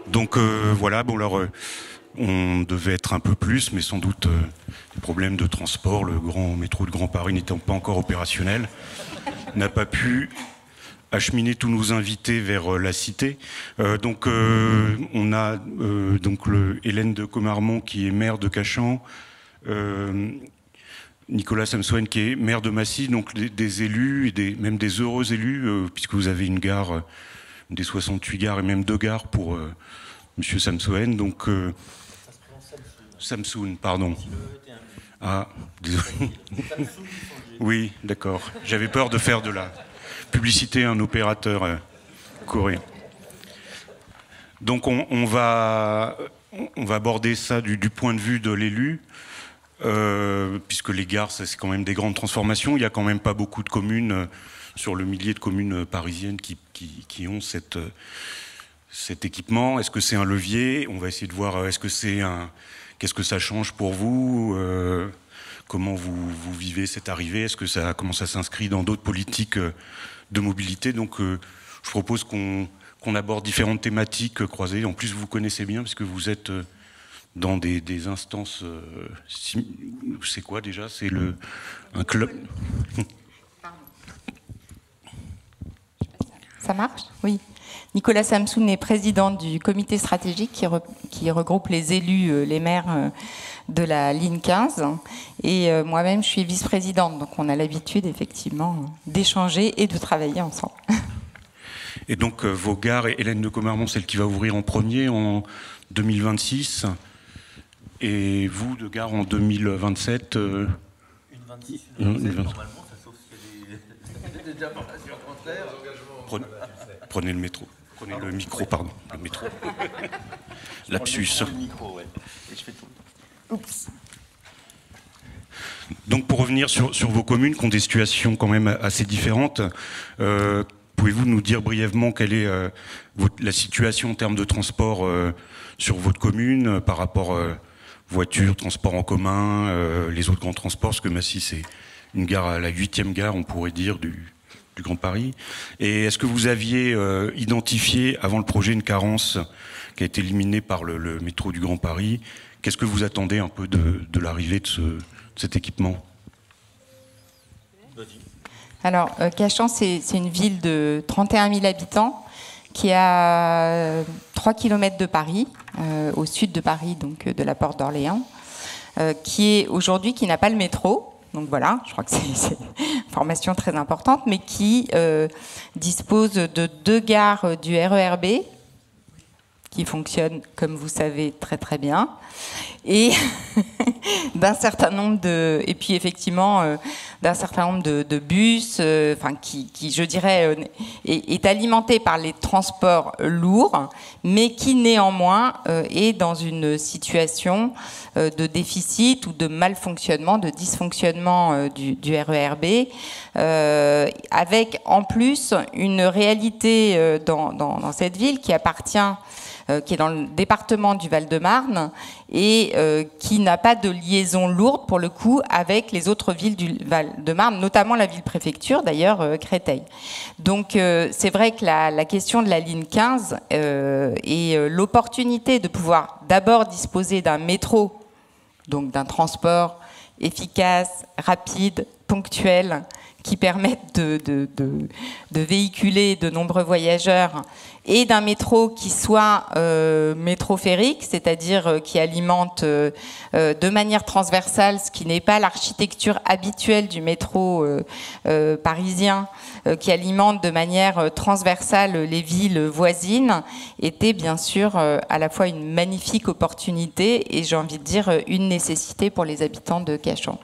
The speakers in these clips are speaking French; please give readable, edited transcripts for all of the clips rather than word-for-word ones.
Donc voilà, bon alors on devait être un peu plus, mais sans doute des problèmes de transport. Le grand métro de Grand Paris n'étant pas encore opérationnel, n'a pas pu acheminer tous nos invités vers la cité. Donc on a donc Hélène de Comarmont qui est maire de Cachan, Nicolas Samsoen qui est maire de Massy, donc des élus et même des heureux élus, puisque vous avez une gare, des 68 gares et même 2 gares pour Monsieur Samsoen. Donc Samsoen, pardon. Ah, désolé. Oui, d'accord. J'avais peur de faire de la publicité à un opérateur coréen. Donc on va aborder ça du point de vue de l'élu, puisque les gares, c'est quand même des grandes transformations. Il n'y a quand même pas beaucoup de communes, sur le millier de communes parisiennes qui ont cet équipement. Est-ce que c'est un levier? On va essayer de voir, qu'est-ce que ça change pour vous? Comment vous vivez cette arrivée? Comment ça s'inscrit dans d'autres politiques de mobilité? Donc je propose qu'on aborde différentes thématiques croisées. En plus, vous connaissez bien, parce que vous êtes dans des instances... c'est quoi déjà? C'est un club... Ça marche? Oui. Nicolas Samsoen est président du comité stratégique qui regroupe les élus, les maires de la ligne 15. Et moi-même, je suis vice-présidente. Donc on a l'habitude, effectivement, d'échanger et de travailler ensemble. Et donc vos gares, Hélène de Comarmont, celle qui va ouvrir en premier en 2026. Et vous, de gare en 2027 Une 26, une 27, normalement, ça sauf s'il y a des informations contraires. Prenez le métro. Prenez le micro, pardon. Le métro. Lapsus. Le micro, ouais. Et je fais tout. Oups. Donc pour revenir sur vos communes qui ont des situations quand même assez différentes, pouvez-vous nous dire brièvement quelle est la situation en termes de transport sur votre commune par rapport voiture, transport en commun, les autres grands transports, parce que Massy c'est une gare, la 8e gare on pourrait dire du Grand Paris. Et est-ce que vous aviez identifié avant le projet une carence qui a été éliminée par le métro du Grand Paris? Qu'est-ce que vous attendez un peu de l'arrivée de cet équipement? Alors, Cachan, c'est une ville de 31 000 habitants qui a 3 km de Paris, au sud de Paris, donc de la Porte d'Orléans, qui n'a pas le métro. Donc voilà, je crois que c'est une information très importante, mais qui dispose de 2 gares du RERB, qui fonctionnent, comme vous savez, très très bien, et d'un certain nombre et puis effectivement d'un certain nombre de bus, qui je dirais est alimenté par les transports lourds, mais qui néanmoins est dans une situation de déficit ou de malfonctionnement, de dysfonctionnement du RERB, avec en plus une réalité dans cette ville qui est dans le département du Val-de-Marne et qui n'a pas de liaison lourde pour le coup avec les autres villes du Val-de-Marne, notamment la ville-préfecture d'ailleurs, Créteil. Donc c'est vrai que la question de la ligne 15 et l'opportunité de pouvoir d'abord disposer d'un métro, donc d'un transport efficace, rapide, ponctuel, qui permettent de véhiculer de nombreux voyageurs, et d'un métro qui soit métro ferrique, c'est-à-dire qui alimente de manière transversale, ce qui n'est pas l'architecture habituelle du métro parisien, qui alimente de manière transversale les villes voisines, était bien sûr à la fois une magnifique opportunité et j'ai envie de dire une nécessité pour les habitants de Cachan.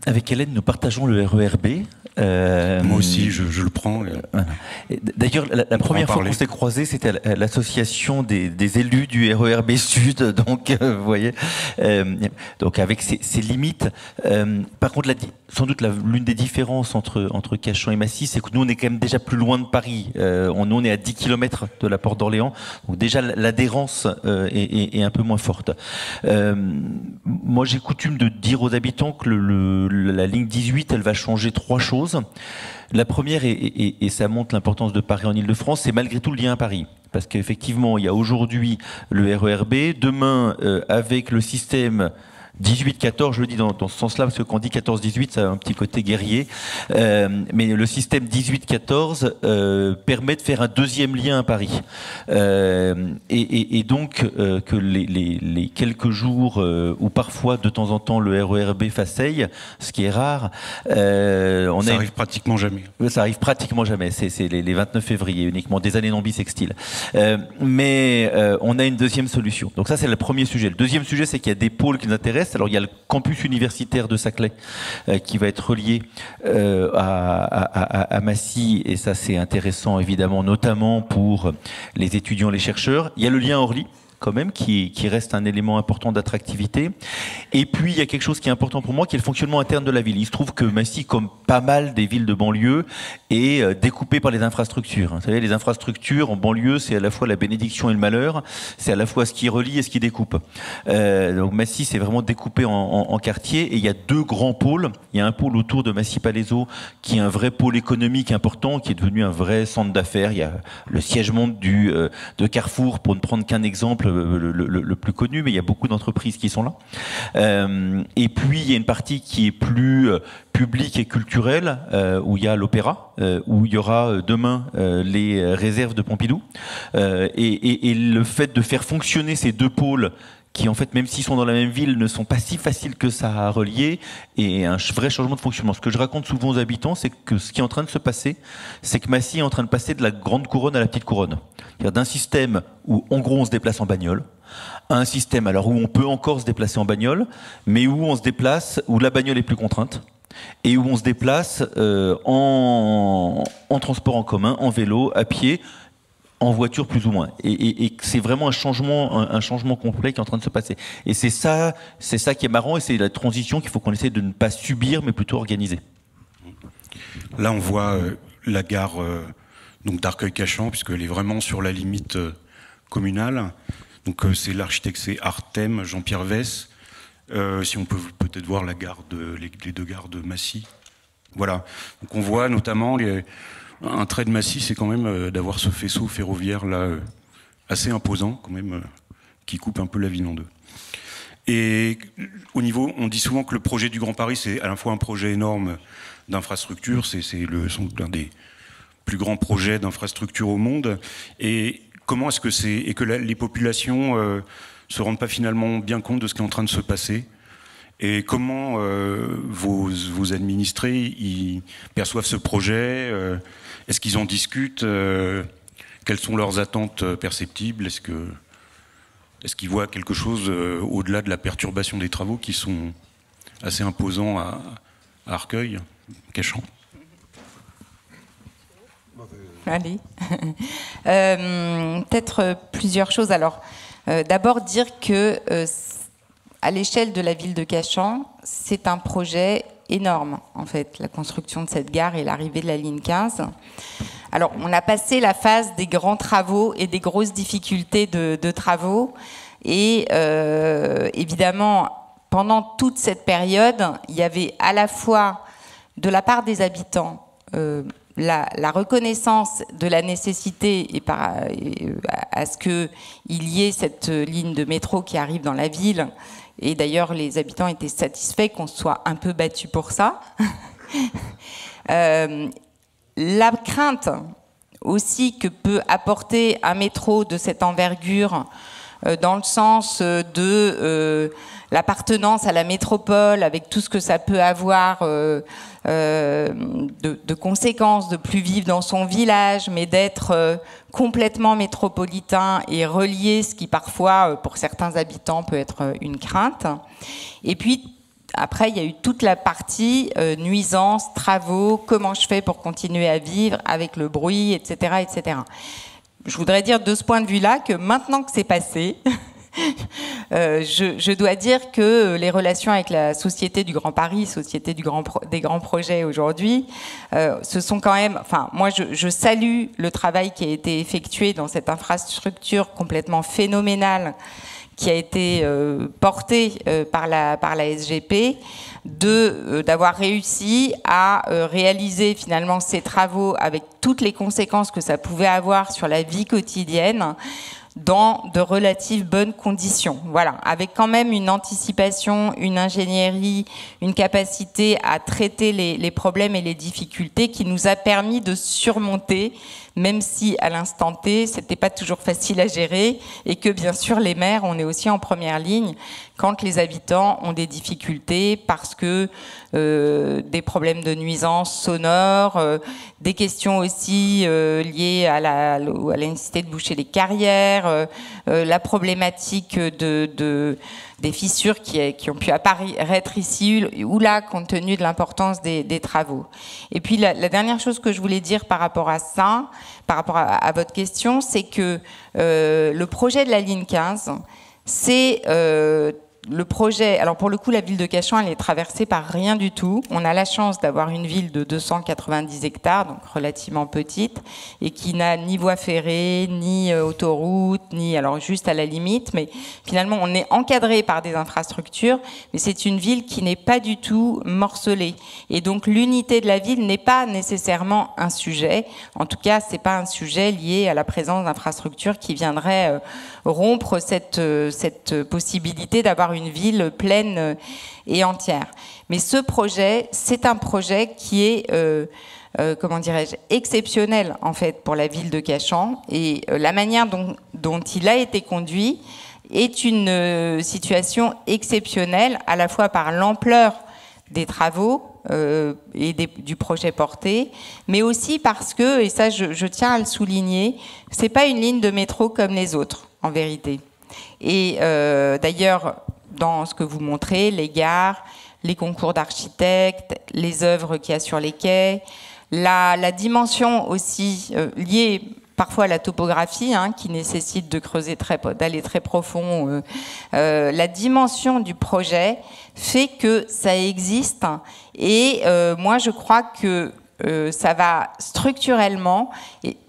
Avec Hélène, nous partageons le RER-B. Moi aussi, je le prends. Voilà. D'ailleurs, la première fois qu'on s'est croisés, c'était à l'association des élus du RER-B Sud. Donc, vous voyez, donc avec ses limites. Par contre, sans doute l'une des différences entre Cachan et Massy, c'est que nous, on est quand même déjà plus loin de Paris. On est à 10 km de la Porte d'Orléans. Donc déjà, l'adhérence est un peu moins forte. Moi, j'ai coutume de dire aux habitants que la ligne 18, elle va changer 3 choses. La première, et ça montre l'importance de Paris en Ile-de-France, c'est malgré tout le lien à Paris. Parce qu'effectivement, il y a aujourd'hui le RER-B. Demain, avec le système 18-14, je le dis dans ce sens-là, parce que quand on dit 14-18, ça a un petit côté guerrier. Mais le système 18-14 permet de faire un deuxième lien à Paris. Et donc, que les quelques jours où parfois, de temps en temps, le RER-B faceille, ce qui est rare... ça arrive pratiquement jamais. Ça arrive pratiquement jamais. C'est les 29 février, uniquement des années non bissextiles. Mais on a une deuxième solution. Donc ça, c'est le premier sujet. Le deuxième sujet, c'est qu'il y a des pôles qui nous intéressent. Alors il y a le campus universitaire de Saclay qui va être relié à Massy, et ça c'est intéressant évidemment, notamment pour les étudiants, les chercheurs. Il y a le lien Orly quand même, qui reste un élément important d'attractivité. Et puis, il y a quelque chose qui est important pour moi, qui est le fonctionnement interne de la ville. Il se trouve que Massy, comme pas mal des villes de banlieue, est découpée par les infrastructures. Vous savez, les infrastructures en banlieue, c'est à la fois la bénédiction et le malheur. C'est à la fois ce qui relie et ce qui découpe. Donc, Massy, c'est vraiment découpé en quartiers. Et il y a 2 grands pôles. Il y a un pôle autour de Massy-Palaiseau, qui est un vrai pôle économique important, qui est devenu un vrai centre d'affaires. Il y a le siège monde de Carrefour, pour ne prendre qu'un exemple, le plus connu, mais il y a beaucoup d'entreprises qui sont là. Et puis il y a une partie qui est plus publique et culturelle, où il y a l'opéra, où il y aura demain les réserves de Pompidou. Et le fait de faire fonctionner ces 2 pôles, qui en fait, même s'ils sont dans la même ville, ne sont pas si faciles que ça à relier, et un vrai changement de fonctionnement. Ce que je raconte souvent aux habitants, c'est que ce qui est en train de se passer, c'est que Massy est en train de passer de la grande couronne à la petite couronne. C'est-à-dire d'un système où, en gros, on se déplace en bagnole, à un système alors où on peut encore se déplacer en bagnole, mais où on se déplace, où la bagnole est plus contrainte, et où on se déplace en transport en commun, en vélo, à pied, en voiture plus ou moins, et c'est vraiment un changement complet qui est en train de se passer. Et c'est ça qui est marrant, et c'est la transition qu'il faut qu'on essaie de ne pas subir, mais plutôt organiser. Là, on voit la gare donc d'Arcueil-Cachan, puisqu'elle est vraiment sur la limite communale. Donc c'est l'architecte, c'est Artem Jean-Pierre Vess. Si on peut peut-être voir la gare les 2 gares de Massy. Voilà. Donc on voit notamment un trait de Massy, c'est quand même d'avoir ce faisceau ferroviaire là assez imposant quand même, qui coupe un peu la ville en 2. Et au niveau, on dit souvent que le projet du Grand Paris, c'est à la fois un projet énorme d'infrastructure, c'est l'un des plus grands projets d'infrastructure au monde. Et comment est-ce que les populations se rendent pas finalement bien compte de ce qui est en train de se passer? Et comment vos administrés ils perçoivent ce projet? Est-ce qu'ils en discutent? Quelles sont leurs attentes perceptibles? Est-ce qu'ils voient quelque chose au-delà de la perturbation des travaux qui sont assez imposants à Arcueil, Cachan? Allez. Peut-être plusieurs choses. Alors, d'abord dire que à l'échelle de la ville de Cachan, c'est un projet énorme, en fait, la construction de cette gare et l'arrivée de la ligne 15. Alors, on a passé la phase des grands travaux et des grosses difficultés de travaux. Et évidemment, pendant toute cette période, il y avait à la fois, de la part des habitants, la reconnaissance de la nécessité à ce qu'il y ait cette ligne de métro qui arrive dans la ville. Et d'ailleurs, les habitants étaient satisfaits qu'on se soit un peu battus pour ça. La crainte aussi que peut apporter un métro de cette envergure, dans le sens de l'appartenance à la métropole, avec tout ce que ça peut avoir de conséquences, de plus vivre dans son village, mais d'être complètement métropolitain et relié, ce qui parfois, pour certains habitants, peut être une crainte. Et puis, après, il y a eu toute la partie nuisances, travaux, comment je fais pour continuer à vivre avec le bruit, etc., etc. Je voudrais dire de ce point de vue-là que maintenant que c'est passé, je dois dire que les relations avec la Société du Grand Paris, Société des grands projets aujourd'hui, ce sont quand même... Enfin, moi, je salue le travail qui a été effectué dans cette infrastructure complètement phénoménale qui a été portée par la SGP, d'avoir réussi à réaliser finalement ces travaux avec toutes les conséquences que ça pouvait avoir sur la vie quotidienne, dans de relatives bonnes conditions. Voilà, avec quand même une anticipation, une ingénierie, une capacité à traiter les problèmes et les difficultés qui nous a permis de surmonter, même si à l'instant T, c'était pas toujours facile à gérer et que bien sûr les maires, on est aussi en première ligne quand les habitants ont des difficultés parce que des problèmes de nuisances sonores, des questions aussi liées à la nécessité de boucher les carrières, la problématique des fissures qui ont pu apparaître ici ou là, compte tenu de l'importance des travaux. Et puis la dernière chose que je voulais dire par rapport à ça, par rapport à votre question, c'est que le projet de la ligne 15, c'est le projet, alors pour le coup, la ville de Cachan, elle est traversée par rien du tout. On a la chance d'avoir une ville de 290 hectares, donc relativement petite, et qui n'a ni voie ferrée, ni autoroute, ni, alors juste à la limite, mais finalement, on est encadré par des infrastructures, mais c'est une ville qui n'est pas du tout morcelée. Et donc, l'unité de la ville n'est pas nécessairement un sujet. En tout cas, c'est pas un sujet lié à la présence d'infrastructures qui viendraient rompre cette possibilité d'avoir une ville pleine et entière. Mais ce projet, c'est un projet qui est, comment dirais-je, exceptionnel en fait pour la ville de Cachan, et la manière dont il a été conduit est une situation exceptionnelle, à la fois par l'ampleur des travaux et du projet porté, mais aussi parce que, et ça je tiens à le souligner, c'est pas une ligne de métro comme les autres, en vérité. Et d'ailleurs, dans ce que vous montrez, les gares, les concours d'architectes, les œuvres qu'il y a sur les quais, la dimension aussi liée parfois à la topographie, qui nécessite de creuser d'aller très profond, la dimension du projet fait que ça existe, et moi je crois que ça va structurellement,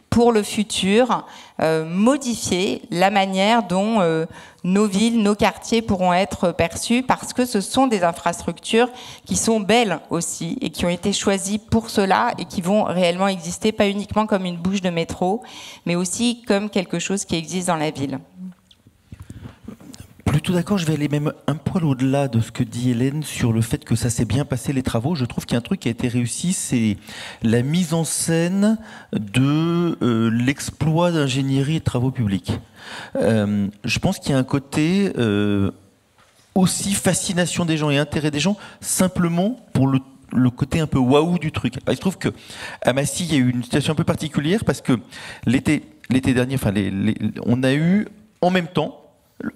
pour le futur, modifier la manière dont nos villes, nos quartiers pourront être perçus, parce que ce sont des infrastructures qui sont belles aussi et qui ont été choisies pour cela et qui vont réellement exister, pas uniquement comme une bouche de métro, mais aussi comme quelque chose qui existe dans la ville. Plutôt d'accord, je vais aller même un poil au-delà de ce que dit Hélène sur le fait que ça s'est bien passé les travaux. Je trouve qu'il y a un truc qui a été réussi, c'est la mise en scène de l'exploit d'ingénierie et de travaux publics. Je pense qu'il y a un côté aussi fascination des gens et intérêt des gens, simplement pour le côté un peu waouh du truc. Il se trouve que à Massy, il y a eu une situation un peu particulière parce que l'été dernier, on a eu en même temps,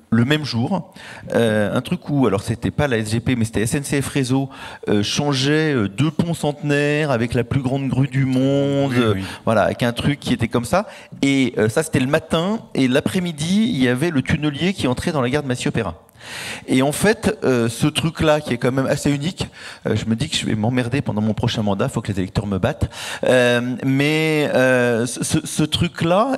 le même jour, un truc où, alors c'était pas la SGP, mais c'était SNCF Réseau, changeait deux ponts centenaires avec la plus grande grue du monde, oui. Voilà, avec un truc qui était comme ça. Et ça, c'était le matin, et l'après-midi, il y avait le tunnelier qui entrait dans la gare de Massy-Opéra. Et en fait, ce truc-là, qui est quand même assez unique, je me dis que je vais m'emmerder pendant mon prochain mandat, faut que les électeurs me battent, mais ce truc-là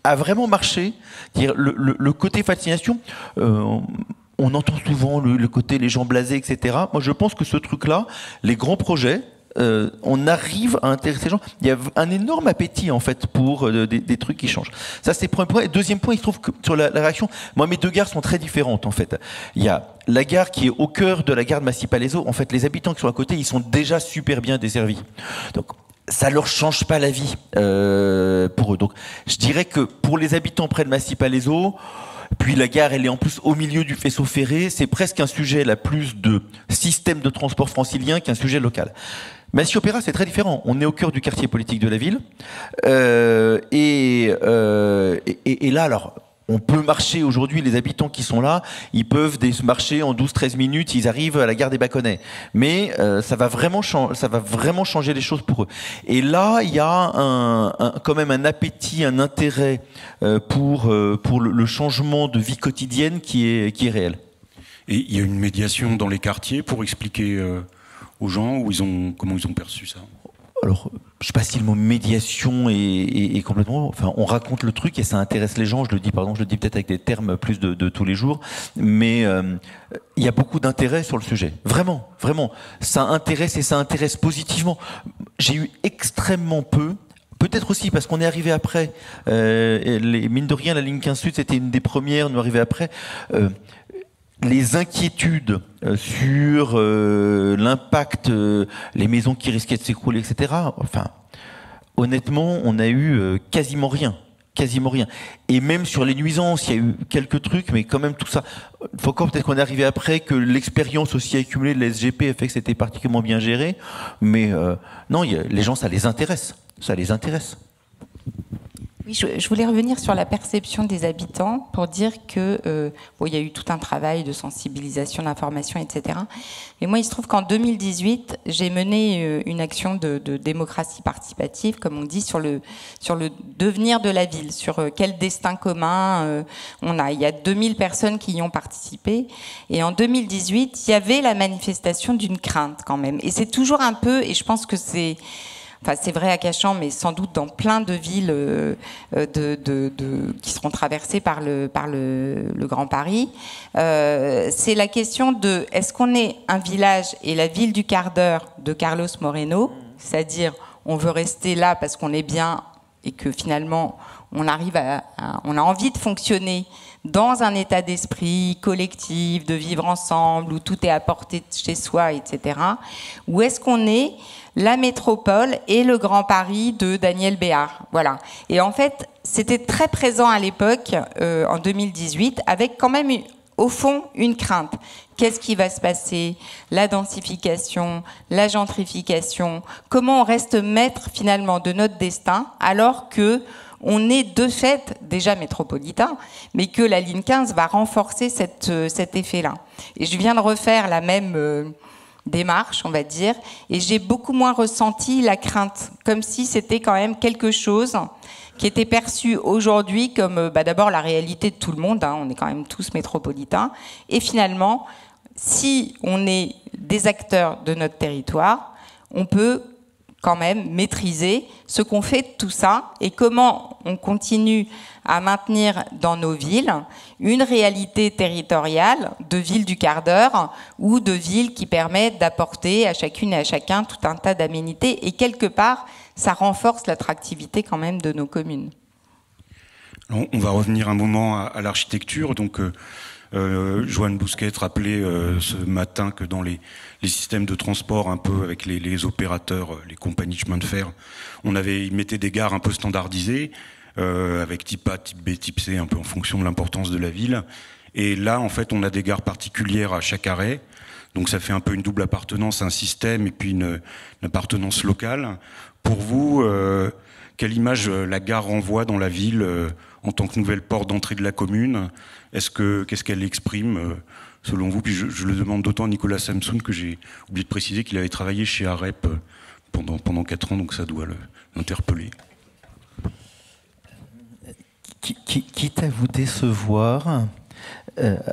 a vraiment marché. Le côté fascination, on entend souvent le côté les gens blasés, etc. Moi, je pense que ce truc-là, les grands projets, on arrive à intéresser les gens. Il y a un énorme appétit en fait pour des trucs qui changent. Ça, c'est le premier point. Et deuxième point, il se trouve que sur la réaction, moi mes deux gares sont très différentes en fait. Il y a la gare qui est au cœur de la gare de Massy-Palaiseau. En fait, les habitants qui sont à côté, ils sont déjà super bien desservis. Donc ça leur change pas la vie pour eux. Donc je dirais que pour les habitants près de Massy-Palaiseau, puis la gare, elle est en plus au milieu du faisceau ferré. C'est presque un sujet là plus de système de transport francilien qu'un sujet local. Massy-Opéra, c'est très différent. On est au cœur du quartier politique de la ville. Et là, alors, on peut marcher aujourd'hui, les habitants qui sont là, ils peuvent marcher en 12-13 minutes, ils arrivent à la gare des Baconnais. Mais ça va vraiment changer les choses pour eux. Et là, il y a quand même un appétit, un intérêt pour le changement de vie quotidienne qui est réel. Et il y a une médiation dans les quartiers pour expliquer aux gens comment ils ont perçu ça. Alors, je ne sais pas si le mot médiation est complètement... Enfin, on raconte le truc et ça intéresse les gens. Je le dis peut-être avec des termes plus de tous les jours. Mais il y a beaucoup d'intérêt sur le sujet. Vraiment, vraiment. Ça intéresse et ça intéresse positivement. J'ai eu extrêmement peu... Peut-être aussi parce qu'on est arrivé après. Mine de rien, la ligne 15 Sud, c'était une des premières. Nous arrivés après... les inquiétudes sur l'impact, les maisons qui risquaient de s'écrouler, etc. Enfin, honnêtement, on a eu quasiment rien. Et même sur les nuisances, il y a eu quelques trucs, mais quand même tout ça. Il faut encore peut-être qu'on est arrivé après, que l'expérience aussi accumulée de la SGP a fait que c'était particulièrement bien géré. Mais non, les gens, ça les intéresse. Ça les intéresse. Oui, je voulais revenir sur la perception des habitants pour dire que il y a eu tout un travail de sensibilisation, d'information, etc. Mais moi, il se trouve qu'en 2018, j'ai mené une action de démocratie participative, comme on dit, sur le devenir de la ville, sur quel destin commun on a. Il y a 2000 personnes qui y ont participé. Et en 2018, il y avait la manifestation d'une crainte quand même. Et c'est toujours un peu, et je pense que c'est vrai à Cachan, mais sans doute dans plein de villes qui seront traversées par le Grand Paris. C'est la question de est-ce qu'on est un village et la ville du quart d'heure de Carlos Moreno, c'est-à-dire on veut rester là parce qu'on est bien et que finalement on a envie de fonctionner dans un état d'esprit collectif, de vivre ensemble, où tout est à portée de chez soi, etc. Ou est-ce qu'on est la métropole et le Grand Paris de Daniel Béard, voilà. Et en fait, c'était très présent à l'époque, en 2018, avec quand même, au fond, une crainte. Qu'est-ce qui va se passer? La densification, la gentrification. Comment on reste maître, finalement, de notre destin, alors que on est de fait déjà métropolitain, mais que la ligne 15 va renforcer cet effet-là. Et je viens de refaire la même... démarche, on va dire, et j'ai beaucoup moins ressenti la crainte, comme si c'était quand même quelque chose qui était perçu aujourd'hui comme d'abord la réalité de tout le monde, on est quand même tous métropolitains, et finalement, si on est des acteurs de notre territoire, on peut quand même maîtriser ce qu'on fait de tout ça et comment on continue à maintenir dans nos villes une réalité territoriale de ville du quart d'heure ou de ville qui permet d'apporter à chacune et à chacun tout un tas d'aménités et quelque part, ça renforce l'attractivité quand même de nos communes. Alors, on va revenir un moment à l'architecture. Donc, Joanne Bousquet rappelait ce matin que dans les systèmes de transport, un peu avec les opérateurs, les compagnies de chemin de fer, ils mettaient des gares un peu standardisées, avec type A, type B, type C, un peu en fonction de l'importance de la ville. Et là, en fait, on a des gares particulières à chaque arrêt. Donc ça fait un peu une double appartenance, un système et puis une appartenance locale. Pour vous, quelle image la gare renvoie dans la ville en tant que nouvelle porte d'entrée de la commune? Qu'est-ce qu'elle exprime selon vous? Puis je le demande d'autant à Nicolas Samsoun que j'ai oublié de préciser qu'il avait travaillé chez AREP pendant 4 ans, donc ça doit l'interpeller. Quitte à vous décevoir,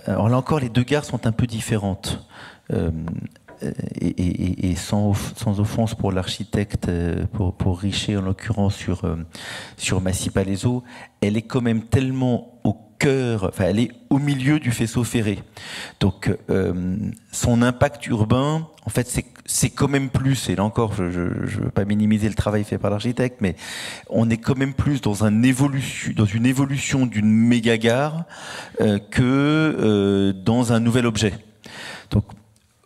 alors là encore, les deux gares sont un peu différentes. Et sans offense pour l'architecte, pour Richer en l'occurrence sur Massy-Palaiseau, elle est quand même tellement au cœur, enfin elle est au milieu du faisceau ferré. Donc son impact urbain, en fait c'est quand même plus, et là encore je veux pas minimiser le travail fait par l'architecte, mais on est quand même plus dans une évolution d'une méga gare que dans un nouvel objet. Donc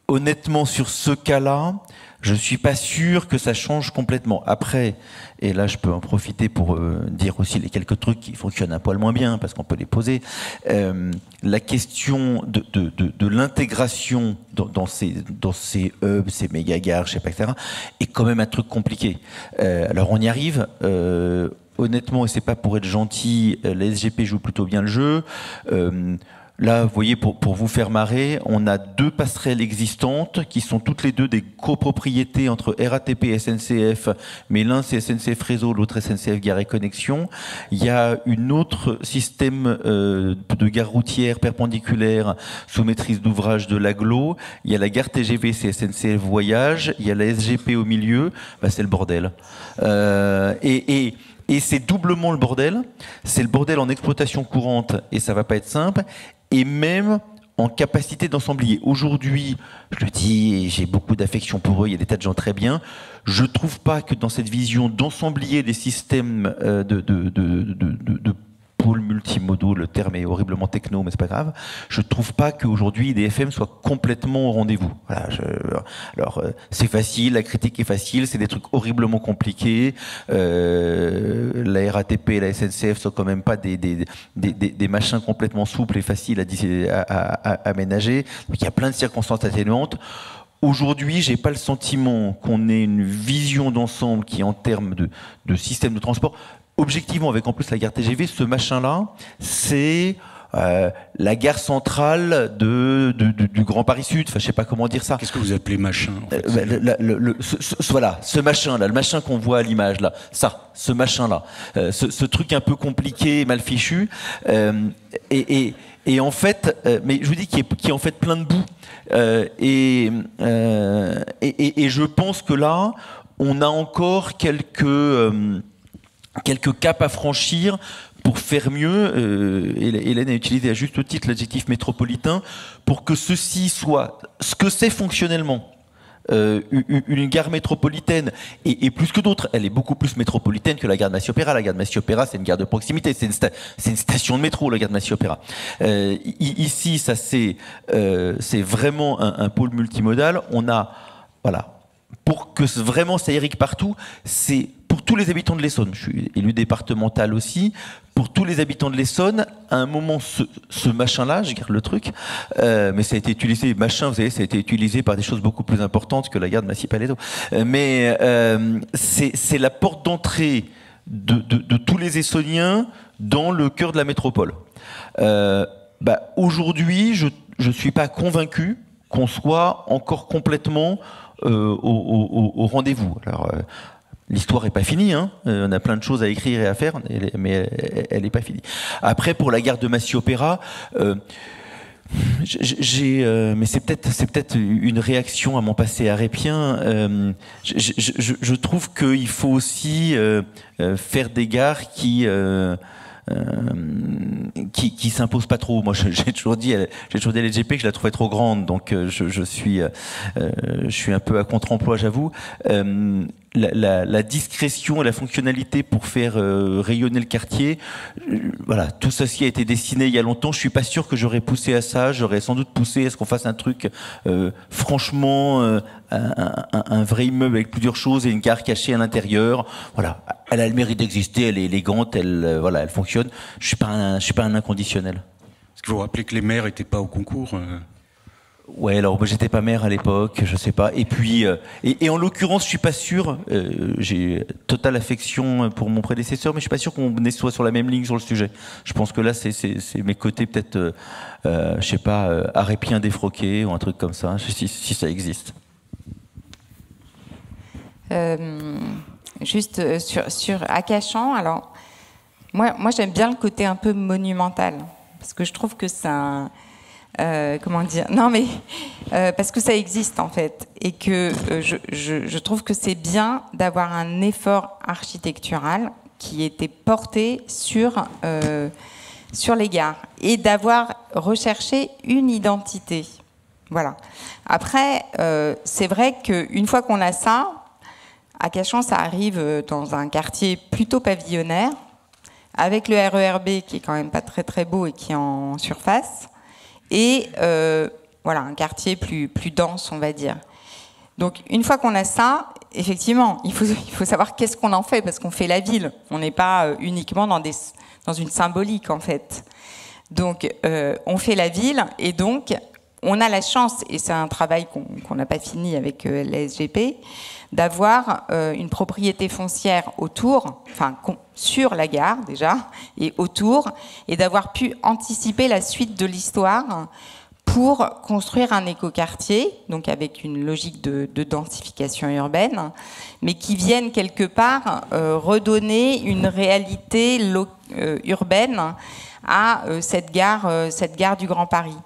honnêtement, sur ce cas-là, je ne suis pas sûr que ça change complètement. Après, et là je peux en profiter pour dire aussi les quelques trucs qui fonctionnent un poil moins bien, parce qu'on peut les poser, la question de l'intégration dans ces hubs, ces méga-gares, je sais pas, etc., est quand même un truc compliqué. Alors on y arrive, honnêtement, et c'est pas pour être gentil, la SGP joue plutôt bien le jeu. Là, vous voyez, pour vous faire marrer, on a 2 passerelles existantes qui sont toutes les 2 des copropriétés entre RATP et SNCF, mais l'un c'est SNCF Réseau, l'autre SNCF Gare et Connexion. Il y a une autre système de gare routière perpendiculaire sous maîtrise d'ouvrage de l'Aglo. Il y a la gare TGV, c'est SNCF Voyage. Il y a la SGP au milieu, bah, c'est le bordel. Et c'est doublement le bordel. C'est le bordel en exploitation courante et ça va pas être simple. Et même en capacité d'ensemblier. Aujourd'hui, je le dis, et j'ai beaucoup d'affection pour eux, il y a des tas de gens très bien. Je trouve pas que dans cette vision d'ensemblier des systèmes de pôles multimodaux, le terme est horriblement techno, mais c'est pas grave. Je trouve pas qu'aujourd'hui IDFM soit complètement au rendez-vous. Voilà, alors c'est facile, la critique est facile, c'est des trucs horriblement compliqués. La RATP et la SNCF sont quand même pas des machins complètement souples et faciles à aménager. Donc il y a plein de circonstances atténuantes. Aujourd'hui, j'ai pas le sentiment qu'on ait une vision d'ensemble qui, en termes de système de transport, objectivement, avec en plus la gare TGV, ce machin-là, c'est la gare centrale du Grand Paris Sud. Enfin, je sais pas comment dire ça. Qu'est-ce que vous appelez machin en fait voilà, ce machin-là, le machin qu'on voit à l'image là, ce machin-là, ce truc un peu compliqué, mal fichu, et en fait, mais je vous dis qui est en fait plein de boue. Et je pense que là, on a encore quelques caps à franchir pour faire mieux. Hélène a utilisé à juste titre l'adjectif métropolitain pour que ceci soit ce que c'est fonctionnellement. Une gare métropolitaine, et plus que d'autres, elle est beaucoup plus métropolitaine que la gare de Massy-Opéra. La gare de Massy-Opéra, c'est une gare de proximité, c'est une station de métro, la gare de Massy-Opéra. Ici, ça c'est vraiment un pôle multimodal. On a, voilà, pour que vraiment ça irrigue partout, c'est pour tous les habitants de l'Essonne. Je suis élu départemental aussi. Pour tous les habitants de l'Essonne, à un moment, ce machin-là, je garde le truc, mais ça a été utilisé, machin, vous savez, ça a été utilisé par des choses beaucoup plus importantes que la gare de Massy-Palaiseau. Mais c'est la porte d'entrée de tous les Essonniens dans le cœur de la métropole. Aujourd'hui, je suis pas convaincu qu'on soit encore complètement au rendez-vous. Alors, l'histoire n'est pas finie, hein. On a plein de choses à écrire et à faire, mais elle n'est pas finie. Après, pour la gare de Massy-Opéra, mais c'est peut-être une réaction à mon passé arépien. Je trouve qu'il faut aussi faire des gares qui s'impose pas trop. Moi, j'ai toujours dit à la LGP que je la trouvais trop grande, donc je suis un peu à contre-emploi, j'avoue. La discrétion et la fonctionnalité pour faire rayonner le quartier, voilà, tout ceci a été dessiné il y a longtemps. Je suis pas sûr que j'aurais poussé à ça. J'aurais sans doute poussé à ce qu'on fasse un truc franchement un vrai immeuble avec plusieurs choses et une gare cachée à l'intérieur. Voilà, elle a le mérite d'exister, elle est élégante, elle fonctionne. Je suis pas un inconditionnel. Est-ce qu'il faut rappeler que les maires n'étaient pas au concours Ouais, alors moi j'étais pas maire à l'époque, je sais pas. Et puis, et en l'occurrence, je suis pas sûr. J'ai totale affection pour mon prédécesseur, mais je suis pas sûr qu'on soit sur la même ligne sur le sujet. Je pense que là, c'est mes côtés peut-être, je sais pas, arépiens défroqués ou un truc comme ça, si ça existe. Juste sur Akachan, alors moi j'aime bien le côté un peu monumental parce que je trouve que c'est un comment dire, non mais parce que ça existe en fait et que je trouve que c'est bien d'avoir un effort architectural qui était porté sur les gares et d'avoir recherché une identité. Voilà. Après, c'est vrai qu'une fois qu'on a ça, Akachan, ça arrive dans un quartier plutôt pavillonnaire, avec le RERB qui est quand même pas très très beau et qui est en surface, et voilà, un quartier plus dense, on va dire. Donc une fois qu'on a ça, effectivement, il faut savoir qu'est-ce qu'on en fait, parce qu'on fait la ville. On n'est pas uniquement dans une symbolique, en fait. Donc on fait la ville, et donc on a la chance, et c'est un travail qu'on n'a pas fini avec la SGP, d'avoir une propriété foncière autour, enfin sur la gare déjà, et autour, et d'avoir pu anticiper la suite de l'histoire pour construire un écoquartier, donc avec une logique de densification urbaine, mais qui vienne quelque part redonner une réalité urbaine à cette gare du Grand Paris.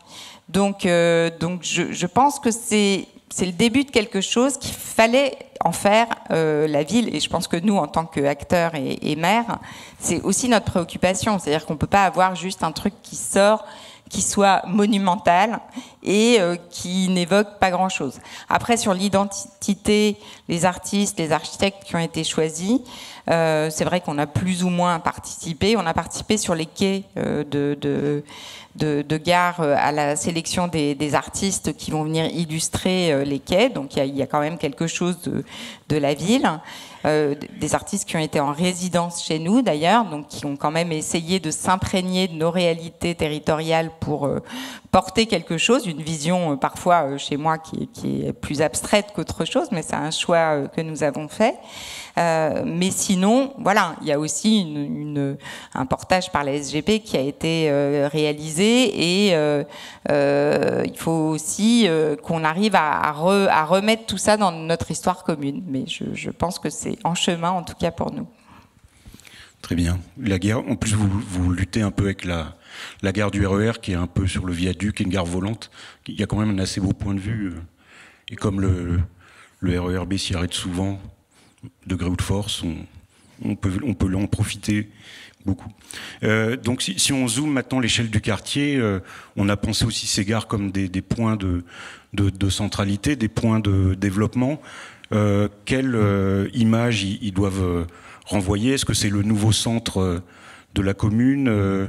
Donc je pense que c'est le début de quelque chose qu'il fallait en faire la ville, et je pense que nous, en tant qu'acteurs et maires, c'est aussi notre préoccupation, c'est-à-dire qu'on ne peut pas avoir juste un truc qui sort, qui soit monumental et qui n'évoque pas grand-chose. Après, sur l'identité, les artistes, les architectes qui ont été choisis, c'est vrai qu'on a plus ou moins participé. On a participé sur les quais de gare à la sélection des artistes qui vont venir illustrer les quais. Donc il y a quand même quelque chose de la ville. Des artistes qui ont été en résidence chez nous d'ailleurs, donc qui ont quand même essayé de s'imprégner de nos réalités territoriales pour porter quelque chose, une vision parfois chez moi qui est plus abstraite qu'autre chose, mais c'est un choix que nous avons fait. Mais sinon, voilà, il y a aussi un portage par la SGP qui a été réalisé, et il faut aussi qu'on arrive à remettre tout ça dans notre histoire commune. Mais je pense que c'est en chemin, en tout cas pour nous. Très bien. La gare, en plus, vous luttez un peu avec la gare du RER, qui est un peu sur le viaduc, une gare volante. Il y a quand même un assez beau point de vue. Et comme le RER B s'y arrête souvent, de gré ou de force, on peut en profiter beaucoup. Donc si on zoome maintenant l'échelle du quartier, on a pensé aussi ces gares comme des points de centralité, des points de développement. Quelle image ils doivent renvoyer? Est-ce que c'est le nouveau centre de la commune?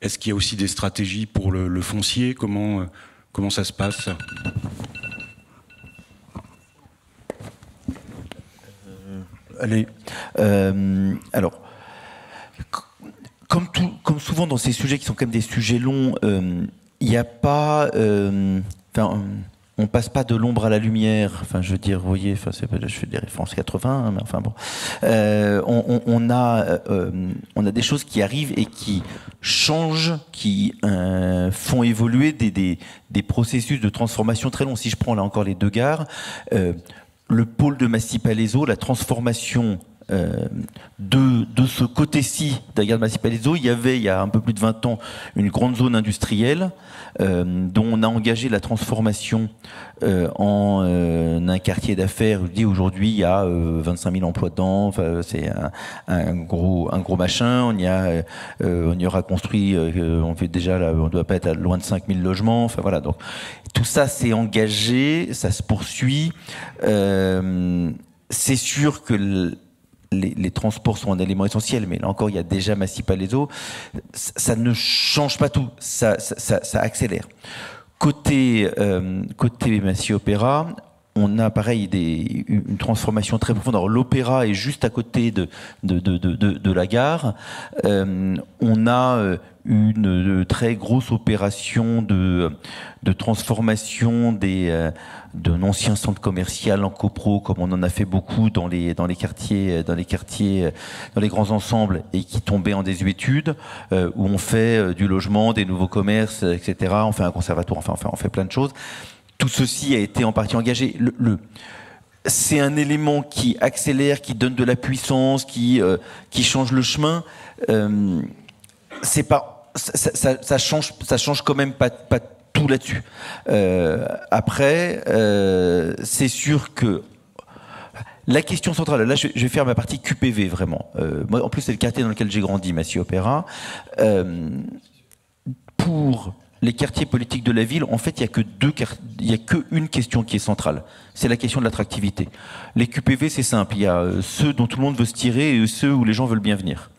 Est-ce qu'il y a aussi des stratégies pour le foncier? Comment ça se passe? Allez, alors, comme souvent dans ces sujets qui sont quand même des sujets longs, il n'y a pas, on passe pas de l'ombre à la lumière. Enfin, je veux dire, vous voyez, enfin, je fais des références 80, hein, mais enfin bon, on a des choses qui arrivent et qui changent, qui font évoluer des processus de transformation très longs. Si je prends là encore les deux gares. Le pôle de Massy-Palaiseau, la transformation de ce côté-ci de la gare de Massy-Palaiseau, il y a un peu plus de 20 ans, une grande zone industrielle dont on a engagé la transformation en un quartier d'affaires. Je dis aujourd'hui, il y a 25 000 emplois dedans. Enfin, c'est un gros machin. On y aura construit, on fait déjà, là, on doit pas être à loin de 5 000 logements. Enfin voilà, donc tout ça s'est engagé, ça se poursuit. C'est sûr que les transports sont un élément essentiel, mais là encore, il y a déjà Massy-Palaiseau. Ça ne change pas tout, ça accélère. Côté Massy-Opéra, on a pareil une transformation très profonde. Alors l'opéra est juste à côté de la gare. On a une très grosse opération de transformation d'un ancien centre commercial en copro, comme on en a fait beaucoup dans les quartiers, dans les grands ensembles, et qui tombait en désuétude, où on fait du logement, des nouveaux commerces, etc. On fait un conservatoire, enfin on fait plein de choses. Tout ceci a été en partie engagé. C'est un élément qui accélère, qui donne de la puissance, qui change le chemin. C'est pas ça change quand même pas tout là-dessus. Après, c'est sûr que la question centrale, là je vais faire ma partie QPV vraiment. Moi, en plus, c'est le quartier dans lequel j'ai grandi, Massy-Opéra. Pour les quartiers politiques de la ville, en fait, il n'y a qu'une question qui est centrale. C'est la question de l'attractivité. Les QPV, c'est simple. Il y a ceux dont tout le monde veut se tirer et ceux où les gens veulent bien venir.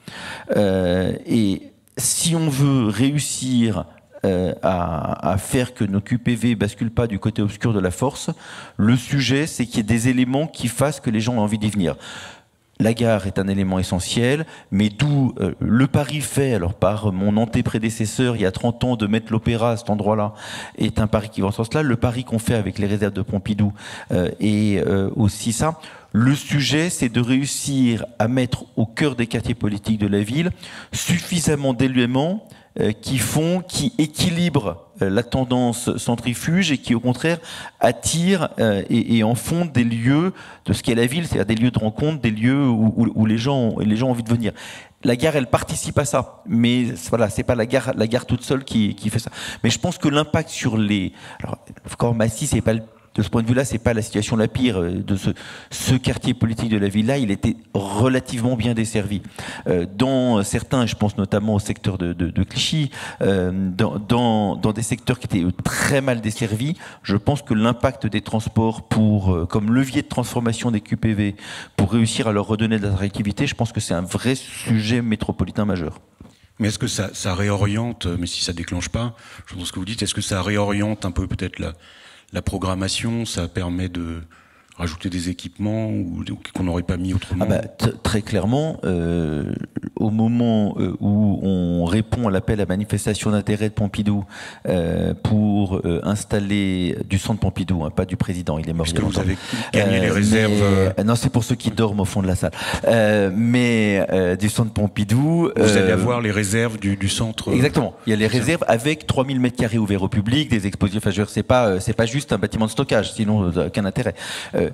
Et si on veut réussir à faire que nos QPV basculent pas du côté obscur de la force, le sujet, c'est qu'il y ait des éléments qui fassent que les gens ont envie d'y venir. la gare est un élément essentiel, mais d'où le pari fait, alors par mon antéprédécesseur il y a 30 ans de mettre l'opéra à cet endroit-là, est un pari qui va en ce sens-là. Le pari qu'on fait avec les réserves de Pompidou est aussi ça. Le sujet, c'est de réussir à mettre au cœur des quartiers politiques de la ville suffisamment d'éléments qui équilibrent la tendance centrifuge et qui, au contraire, attirent et en font des lieux de ce qu'est la ville, c'est-à-dire des lieux de rencontre, des lieux où les gens ont envie de venir. La gare, elle participe à ça, mais voilà, c'est pas la gare toute seule qui fait ça. Mais je pense que l'impact sur les... Alors, encore Massy, c'est pas de ce point de vue-là, c'est pas la situation la pire de ce quartier politique de la ville-là. Il était relativement bien desservi. Dans certains, je pense notamment au secteur de Clichy, dans des secteurs qui étaient très mal desservis, je pense que l'impact des transports comme levier de transformation des QPV pour réussir à leur redonner de l'attractivité, je pense que c'est un vrai sujet métropolitain majeur. Mais est-ce que ça réoriente, mais si ça déclenche pas, je pense ce que vous dites, est-ce que ça réoriente un peu peut-être la programmation, ça permet de rajouter des équipements qu'on n'aurait pas mis autrement? Très clairement, au moment où on répond à l'appel à manifestation d'intérêt de Pompidou pour installer du centre Pompidou, pas du président, il est mort. Est-ce que vous avez gagné les réserves? Non, c'est pour ceux qui dorment au fond de la salle. Mais du centre Pompidou... Vous allez avoir les réserves du centre... Exactement. Il y a les réserves avec 3000 m² ouverts au public, des expositions... Enfin, je veux dire, c'est pas juste un bâtiment de stockage, sinon aucun intérêt.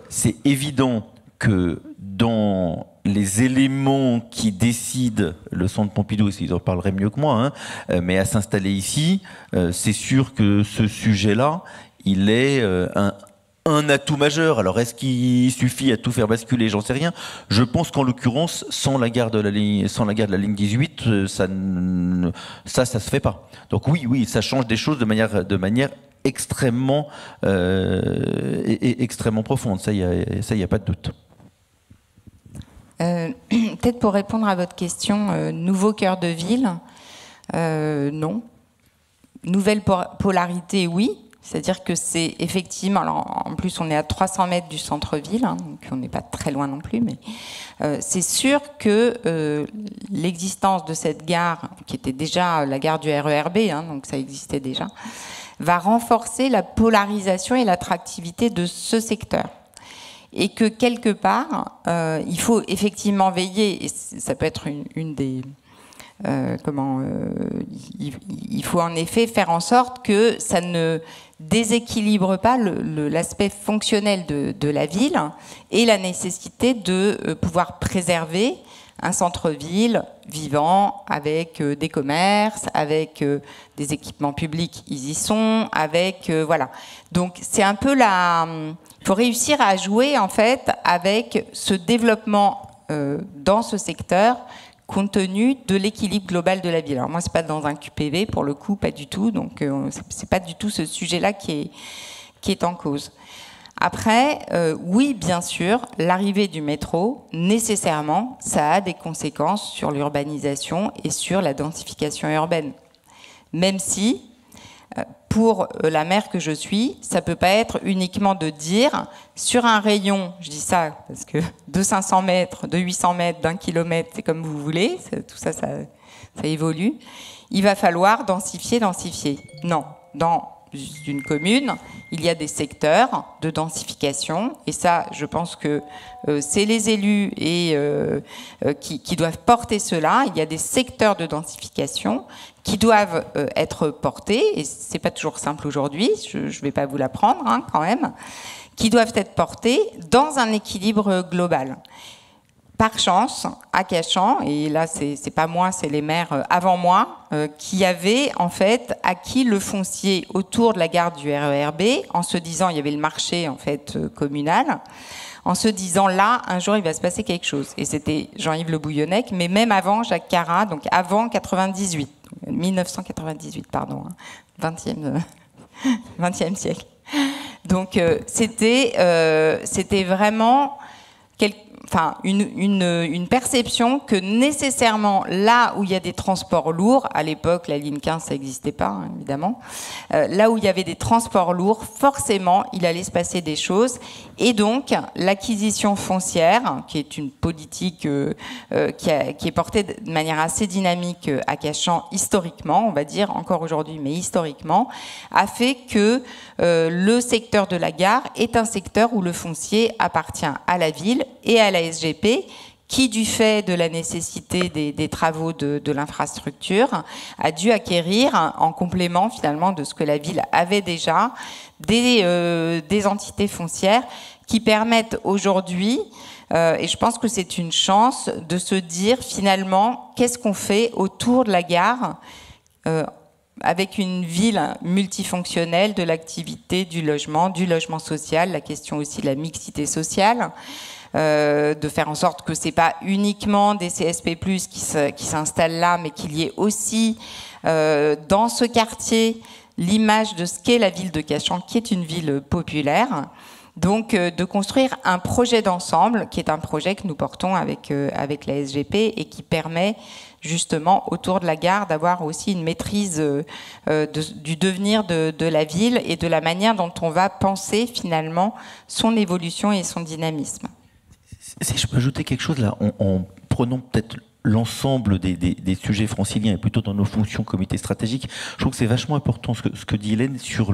C'est évident que dans les éléments qui décident le centre Pompidou, ils en parleraient mieux que moi, mais à s'installer ici, c'est sûr que ce sujet-là, il est un atout majeur. Alors, est-ce qu'il suffit à tout faire basculer? J'en sais rien. Je pense qu'en l'occurrence, sans la gare de la ligne 18, ça se fait pas. Donc oui, ça change des choses de manière extrêmement profonde. Ça, y a pas de doute. Peut-être pour répondre à votre question, nouveau cœur de ville, non. Nouvelle polarité, oui. C'est-à-dire que c'est effectivement, alors en plus on est à 300 mètres du centre-ville, donc on n'est pas très loin non plus, mais c'est sûr que l'existence de cette gare, qui était déjà la gare du RERB, donc ça existait déjà, va renforcer la polarisation et l'attractivité de ce secteur. Et que quelque part, il faut effectivement veiller, et ça peut être une des... il faut en effet faire en sorte que ça ne déséquilibre pas l'aspect fonctionnel de la ville et la nécessité de pouvoir préserver un centre-ville vivant avec des commerces, avec des équipements publics, ils y sont, avec voilà. Donc c'est un peu il faut réussir à jouer en fait avec ce développement dans ce secteur compte tenu de l'équilibre global de la ville. Alors moi c'est pas dans un QPV pour le coup, pas du tout, donc c'est pas du tout ce sujet-là qui est en cause. Après, oui, bien sûr, l'arrivée du métro, nécessairement, ça a des conséquences sur l'urbanisation et sur la densification urbaine. Même si, pour la maire que je suis, ça peut pas être uniquement de dire, sur un rayon, je dis ça parce que de 500 mètres, de 800 mètres, d'1 kilomètre, c'est comme vous voulez, tout ça, ça évolue, il va falloir densifier. Non, dans une commune, il y a des secteurs de densification et ça, je pense que c'est les élus et qui doivent porter cela. Il y a des secteurs de densification qui doivent être portés et c'est pas toujours simple aujourd'hui. Je vais pas vous l'apprendre quand même, qui doivent être portés dans un équilibre global. Par chance, à Cachan, et là c'est pas moi, c'est les maires avant moi, qui avaient en fait acquis le foncier autour de la gare du RERB, en se disant, il y avait le marché en fait communal, en se disant là, un jour il va se passer quelque chose. Et c'était Jean-Yves Le Bouillonnec, mais même avant Jacques Carat, donc avant 1998, pardon, 20e siècle. Donc c'était vraiment enfin une perception que nécessairement là où il y a des transports lourds, à l'époque la ligne 15 ça n'existait pas hein, évidemment, là où il y avait des transports lourds, forcément il allait se passer des choses, et donc l'acquisition foncière, qui est une politique qui est portée de manière assez dynamique à Cachan historiquement, on va dire encore aujourd'hui, mais historiquement, a fait que le secteur de la gare est un secteur où le foncier appartient à la ville et à la SGP, qui, du fait de la nécessité des travaux de l'infrastructure, a dû acquérir, en complément finalement de ce que la ville avait déjà, des entités foncières qui permettent aujourd'hui, et je pense que c'est une chance, de se dire finalement qu'est-ce qu'on fait autour de la gare avec une ville multifonctionnelle, de l'activité, du logement social, la question aussi de la mixité sociale, de faire en sorte que c'est pas uniquement des CSP+, qui s'installent là, mais qu'il y ait aussi dans ce quartier l'image de ce qu'est la ville de Cachan, qui est une ville populaire. Donc de construire un projet d'ensemble, qui est un projet que nous portons avec la SGP et qui permet justement autour de la gare d'avoir aussi une maîtrise du devenir de la ville et de la manière dont on va penser finalement son évolution et son dynamisme. Si je peux ajouter quelque chose là, en prenant peut-être l'ensemble des sujets franciliens et plutôt dans nos fonctions comité stratégique, je trouve que c'est vachement important ce que dit Hélène sur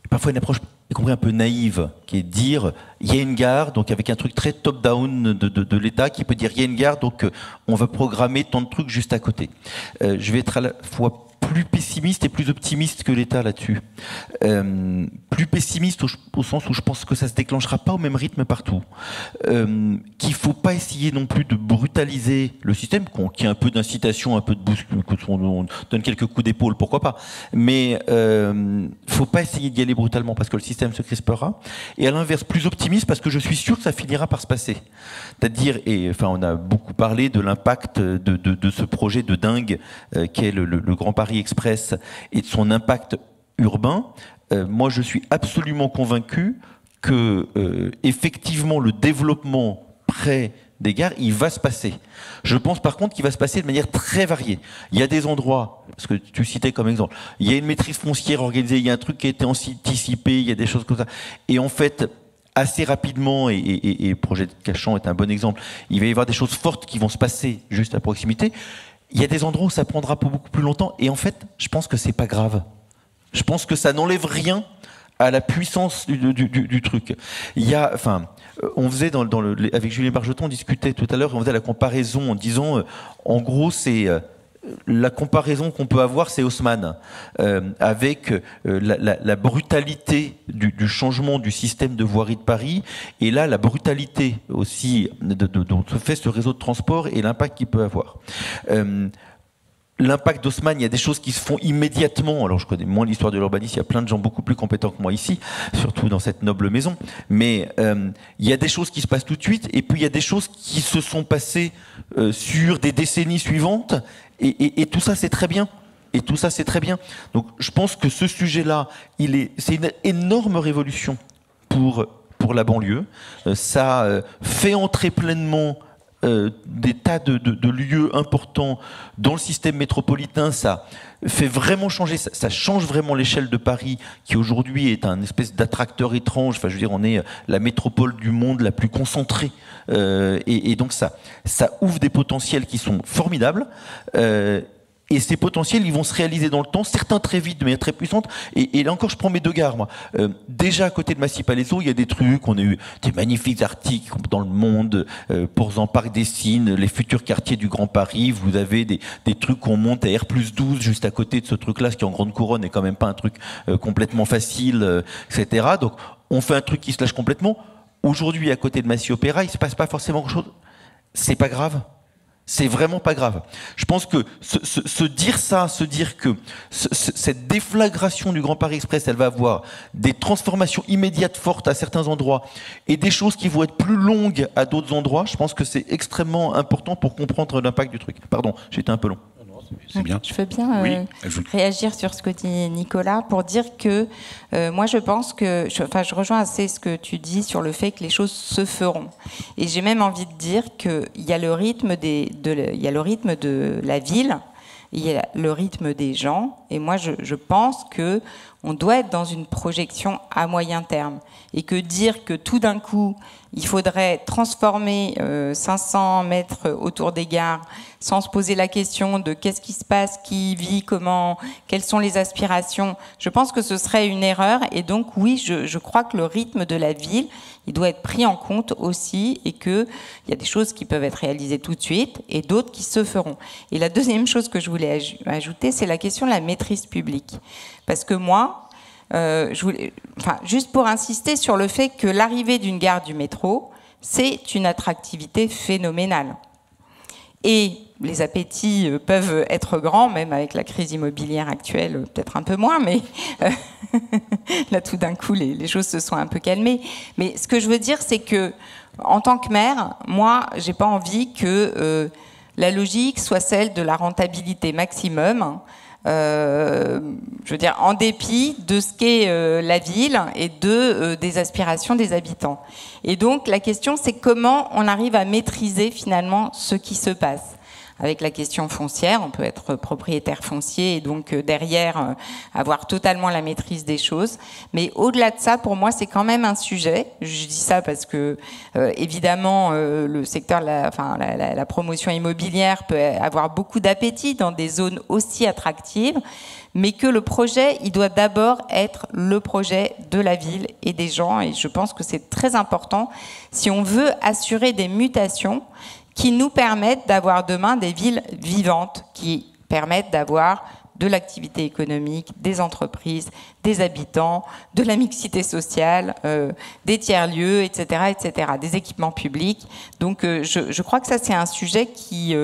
parfois une approche y compris un peu naïve, qui est de dire il y a une gare, donc avec un truc très top-down de l'État, qui peut dire il y a une gare, donc on va programmer tant de trucs juste à côté. Je vais être à la fois plus pessimiste et plus optimiste que l'État là-dessus. Plus pessimiste au sens où je pense que ça se déclenchera pas au même rythme partout. Qu'il faut pas essayer non plus de brutaliser le système, qu'il y ait un peu d'incitation, un peu de boost, qu'on donne quelques coups d'épaule, pourquoi pas. Mais faut pas essayer d'y aller brutalement parce que le système se crispera. Et à l'inverse, plus optimiste parce que je suis sûr que ça finira par se passer. C'est-à-dire, et enfin, on a beaucoup parlé de l'impact de ce projet de dingue qu'est le Grand Paris Express et de son impact urbain. Moi, je suis absolument convaincu que effectivement le développement près des gares, il va se passer. Je pense par contre qu'il va se passer de manière très variée. Il y a des endroits, parce que tu citais comme exemple, il y a une maîtrise foncière organisée, il y a un truc qui a été anticipé, il y a des choses comme ça. Et en fait, assez rapidement, et le projet de Cachan est un bon exemple, il va y avoir des choses fortes qui vont se passer juste à proximité. Il y a des endroits où ça prendra beaucoup plus longtemps, et en fait, je pense que c'est pas grave. Je pense que ça n'enlève rien à la puissance du truc. Il y a, enfin, on faisait avec Julien Bargeton, on discutait tout à l'heure, on faisait la comparaison en disant, en gros, c'est la comparaison qu'on peut avoir, c'est Haussmann, avec la brutalité du changement du système de voirie de Paris, et là, la brutalité aussi dont se fait ce réseau de transport et l'impact qu'il peut avoir. L'impact d'Haussmann, il y a des choses qui se font immédiatement. Alors, je connais moins l'histoire de l'urbanisme, il y a plein de gens beaucoup plus compétents que moi ici, surtout dans cette noble maison. Mais il y a des choses qui se passent tout de suite, et puis il y a des choses qui se sont passées sur des décennies suivantes, et tout ça, c'est très bien. Et tout ça, c'est très bien. Donc, je pense que ce sujet-là, c'est une énorme révolution pour la banlieue. Ça fait entrer pleinement des tas de lieux importants dans le système métropolitain. Ça fait vraiment changer, ça change vraiment l'échelle de Paris, qui aujourd'hui est un espèce d'attracteur étrange. Enfin, je veux dire, on est la métropole du monde la plus concentrée, et donc ça ouvre des potentiels qui sont formidables. Et ces potentiels, ils vont se réaliser dans le temps, certains très vite, de manière très puissante. Et là encore, je prends mes deux gares, moi. Déjà, à côté de Massy-Palaiseau, il y a des trucs, on a eu des magnifiques articles dans Le Monde, Port-en Parc dessine les futurs quartiers du Grand Paris. Vous avez des trucs qu'on monte à R+12 juste à côté de ce truc-là, ce qui en Grande Couronne n'est quand même pas un truc complètement facile, etc. Donc, on fait un truc qui se lâche complètement. Aujourd'hui, à côté de Massy-Opéra, il se passe pas forcément grand-chose. C'est pas grave. C'est vraiment pas grave. Je pense que se dire que cette déflagration du Grand Paris Express, elle va avoir des transformations immédiates fortes à certains endroits et des choses qui vont être plus longues à d'autres endroits, je pense que c'est extrêmement important pour comprendre l'impact du truc. Pardon, j'étais un peu long. c'est bien. Je veux bien Oui, réagir sur ce que dit Nicolas pour dire que moi je pense que, je rejoins assez ce que tu dis sur le fait que les choses se feront. Et j'ai même envie de dire qu'il y a le rythme il y a le rythme de la ville, il y a le rythme des gens. Et moi je pense que on doit être dans une projection à moyen terme. Et que dire que tout d'un coup, il faudrait transformer 500 mètres autour des gares sans se poser la question de qu'est-ce qui se passe, qui vit, comment, quelles sont les aspirations, je pense que ce serait une erreur. Et donc oui, je crois que le rythme de la ville, il doit être pris en compte aussi, et qu'il y a des choses qui peuvent être réalisées tout de suite et d'autres qui se feront. Et la deuxième chose que je voulais ajouter, c'est la question de la maîtrise publique. Parce que moi, juste pour insister sur le fait que l'arrivée d'une gare du métro, c'est une attractivité phénoménale. Et les appétits peuvent être grands, même avec la crise immobilière actuelle, peut-être un peu moins, mais là tout d'un coup les choses se sont un peu calmées. Mais ce que je veux dire, c'est que en tant que maire, moi, j'ai pas envie que la logique soit celle de la rentabilité maximum. Je veux dire, en dépit de ce qu'est la ville et des aspirations des habitants. Et donc, la question, c'est comment on arrive à maîtriser finalement ce qui se passe. Avec la question foncière, on peut être propriétaire foncier et donc derrière avoir totalement la maîtrise des choses. Mais au-delà de ça, pour moi, c'est quand même un sujet. Je dis ça parce que évidemment, le secteur, la promotion immobilière peut avoir beaucoup d'appétit dans des zones aussi attractives, mais que le projet, il doit d'abord être le projet de la ville et des gens. Et je pense que c'est très important si on veut assurer des mutations qui nous permettent d'avoir demain des villes vivantes, qui permettent d'avoir de l'activité économique, des entreprises, des habitants, de la mixité sociale, des tiers-lieux, etc., des équipements publics. Donc je crois que ça, c'est un sujet qui,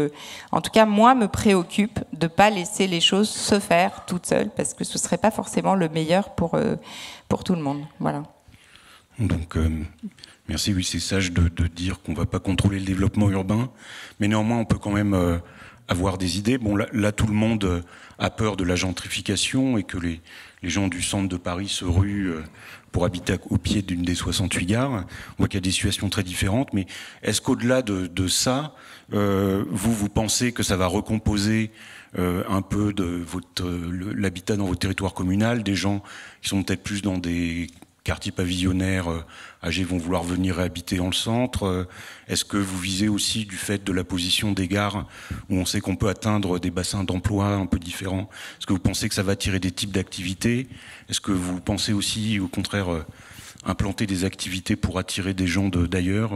en tout cas, moi, me préoccupe de ne pas laisser les choses se faire toutes seules, parce que ce ne serait pas forcément le meilleur pour tout le monde. Voilà. Donc, merci, oui, c'est sage de dire qu'on ne va pas contrôler le développement urbain, mais néanmoins, on peut quand même avoir des idées. Bon, là, tout le monde a peur de la gentrification et que les gens du centre de Paris se ruent pour habiter au pied d'une des 68 gares. On voit qu'il y a des situations très différentes, mais est-ce qu'au-delà de ça, vous pensez que ça va recomposer un peu de l'habitat dans votre territoire communal, des gens qui sont peut-être plus dans des quartiers pavillonnaires âgés vont vouloir venir habiter dans le centre. Est-ce que vous visez aussi du fait de la position des gares où on sait qu'on peut atteindre des bassins d'emploi un peu différents? Est-ce que vous pensez que ça va attirer des types d'activités? Est-ce que vous pensez aussi, au contraire, implanter des activités pour attirer des gens d'ailleurs?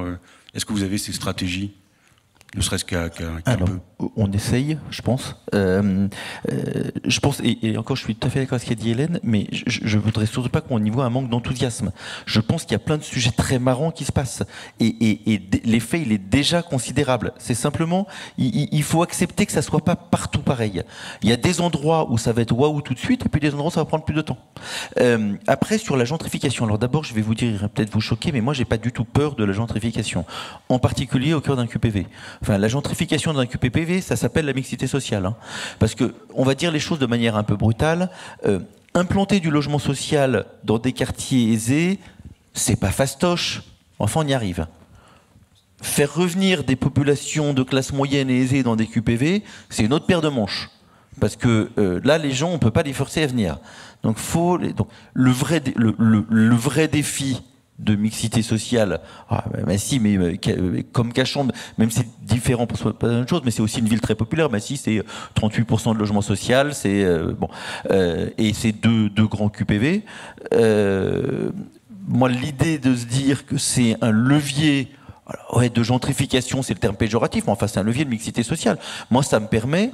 Est-ce que vous avez ces stratégies? Ne serait-ce qu'un peu. On essaye, je pense. Je pense, et encore, je suis tout à fait d'accord avec ce qu'a dit Hélène, mais je voudrais surtout pas qu'on y voit un manque d'enthousiasme. Je pense qu'il y a plein de sujets très marrants qui se passent. Et l'effet, il est déjà considérable. C'est simplement, il faut accepter que ça soit pas partout pareil. Il y a des endroits où ça va être waouh tout de suite, et puis des endroits où ça va prendre plus de temps. Après, sur la gentrification. Alors d'abord, je vais vous dire, peut-être vous choquer, mais moi, j'ai pas du tout peur de la gentrification. En particulier au cœur d'un QPV. Enfin, la gentrification d'un QPV, ça s'appelle la mixité sociale. Hein. Parce que, on va dire les choses de manière un peu brutale, implanter du logement social dans des quartiers aisés, c'est pas fastoche. Enfin, on y arrive. Faire revenir des populations de classe moyenne et aisée dans des QPV, c'est une autre paire de manches. Parce que là, les gens, on peut pas les forcer à venir. Donc, le vrai défi de mixité sociale, comme Cachan, même si c'est différent pour pas une chose, mais c'est aussi une ville très populaire. Si c'est 38% de logement social, c'est et c'est deux grands QPV. Moi, l'idée de se dire que c'est un levier de gentrification, c'est le terme péjoratif, mais enfin c'est un levier de mixité sociale. Moi, ça me permet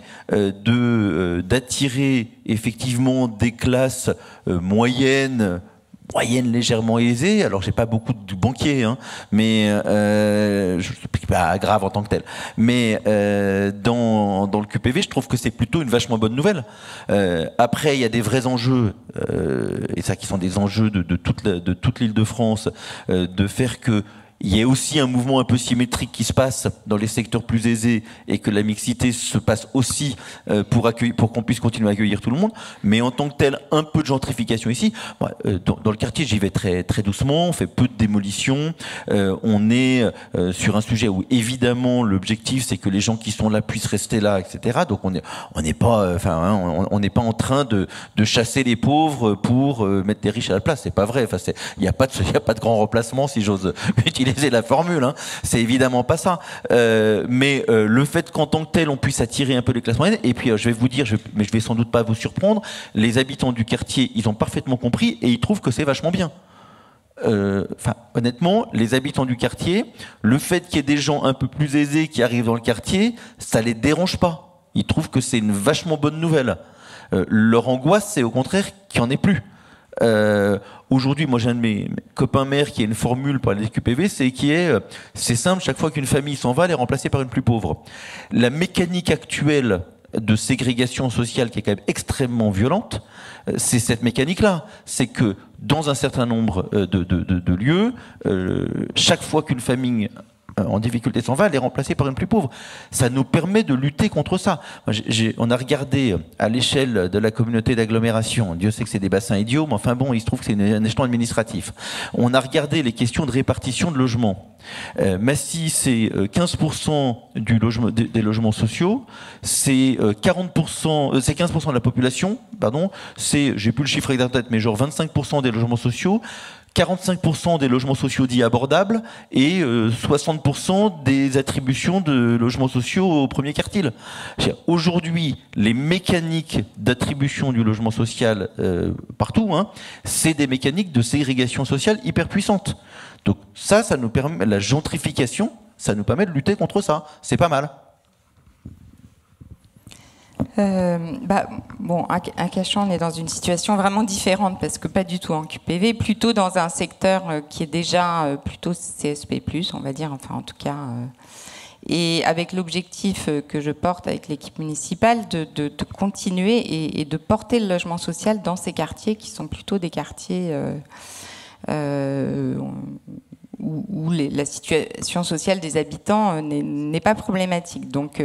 d'attirer effectivement des classes moyennes légèrement aisée. Alors j'ai pas beaucoup de banquiers, hein, mais je suis pas grave en tant que tel. Mais dans le QPV, je trouve que c'est plutôt une vachement bonne nouvelle. Après, il y a des vrais enjeux, et ça qui sont des enjeux de toute l'Île-de-France, de faire que il y a aussi un mouvement un peu symétrique qui se passe dans les secteurs plus aisés et que la mixité se passe aussi pour qu'on puisse continuer à accueillir tout le monde. Mais en tant que tel, un peu de gentrification ici. Dans le quartier, j'y vais très, très doucement, on fait peu de démolitions, on est sur un sujet où évidemment l'objectif c'est que les gens qui sont là puissent rester là, etc. Donc on n'est pas, on n'est pas en train de chasser les pauvres pour mettre des riches à la place. C'est pas vrai. Enfin, il n'y a pas de grand remplacement, si j'ose utiliser la formule, hein. C'est évidemment pas ça. Mais le fait qu'en tant que tel, on puisse attirer un peu les classes moyennes. Et puis, je vais vous dire, mais je vais sans doute pas vous surprendre, les habitants du quartier, ils ont parfaitement compris et ils trouvent que c'est vachement bien. Honnêtement, les habitants du quartier, le fait qu'il y ait des gens un peu plus aisés qui arrivent dans le quartier, ça les dérange pas. Ils trouvent que c'est une vachement bonne nouvelle. Leur angoisse, c'est au contraire qu'il n'y en ait plus. Aujourd'hui, moi j'ai un de mes copains maires qui a une formule par les QPV, c'est simple, chaque fois qu'une famille s'en va, elle est remplacée par une plus pauvre. La mécanique actuelle de ségrégation sociale qui est quand même extrêmement violente, c'est cette mécanique-là. C'est que dans un certain nombre de lieux, chaque fois qu'une famille en difficulté s'en va, elle est remplacée par une plus pauvre. Ça nous permet de lutter contre ça. On a regardé à l'échelle de la communauté d'agglomération, Dieu sait que c'est des bassins idiots, mais enfin bon, il se trouve que c'est un échelon administratif. On a regardé les questions de répartition de logements. Massy, c'est 15% des logements sociaux, c'est 40%, c'est 15% de la population, pardon, j'ai plus le chiffre exact en tête, mais genre 25% des logements sociaux, 45% des logements sociaux dits abordables et 60% des attributions de logements sociaux au premier quartile. Aujourd'hui, les mécaniques d'attribution du logement social partout, hein, c'est des mécaniques de ségrégation sociale hyper puissantes. Donc ça nous permet, la gentrification, ça nous permet de lutter contre ça. C'est pas mal. À Cachan, on est dans une situation vraiment différente parce que pas du tout en QPV, plutôt dans un secteur qui est déjà plutôt CSP+, on va dire, enfin en tout cas, et avec l'objectif que je porte avec l'équipe municipale de continuer et de porter le logement social dans ces quartiers qui sont plutôt des quartiers où la situation sociale des habitants n'est pas problématique. Donc,